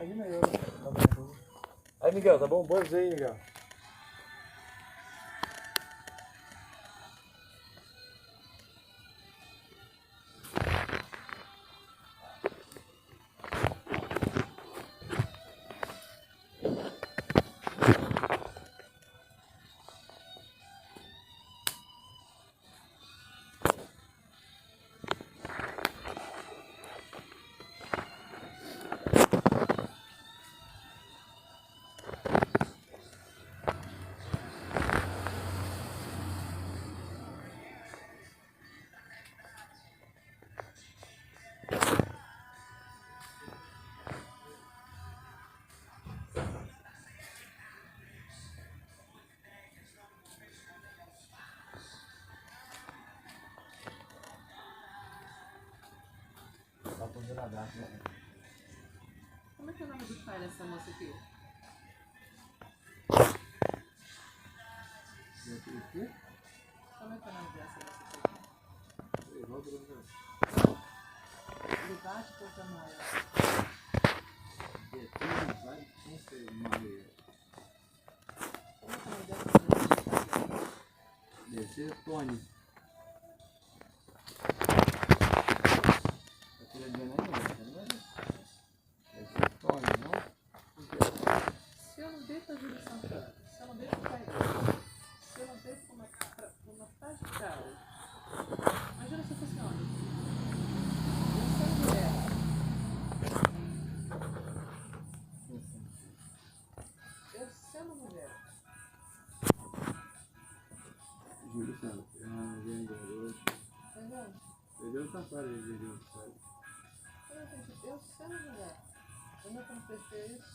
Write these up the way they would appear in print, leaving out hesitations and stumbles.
Imagina eu, né? Aí, Miguel, tá bom? Boas aí, Miguel. Como é que é o nome do pai dessa moça aqui? Como é que é o nome dessa moça aqui? Libate Portamaia. Como é que é o nome dessa moça? Deve ser Tony. Tá querendo ver ainda? Deve ser Tony, não? Se eu não dei pra Júlia Santana, se eu não dei pro pai dele, se eu não dei pra uma frase de carro, imagina se eu fosse homem. Eu sou mulher. Eu sendo mulher. Júlio Santos. Entendeu? Perdeu o safari, Júlio Santos. Eu sendo mulher. Eu não confessei isso.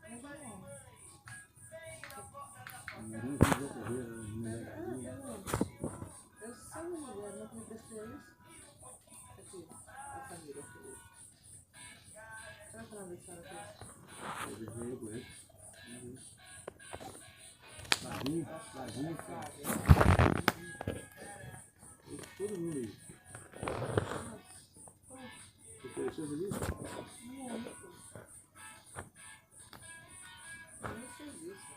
Mas não. Eu sendo mulher, não confessei isso. Aqui, a família feliz. Será que ela vai deixar aqui? Ele veio com ele. Flavinho. Todo mundo aí. Você conheceu ele? Muito. Eu não sei disso.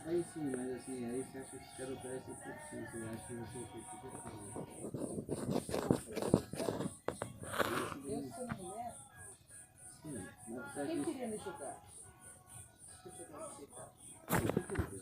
Aí sim, mas assim, aí você acha que esse cara parece perfeito, você acha que você Eu sou mulher? sim, mas você acha Quem que queria me julgar? Se eu tivesse aceitado.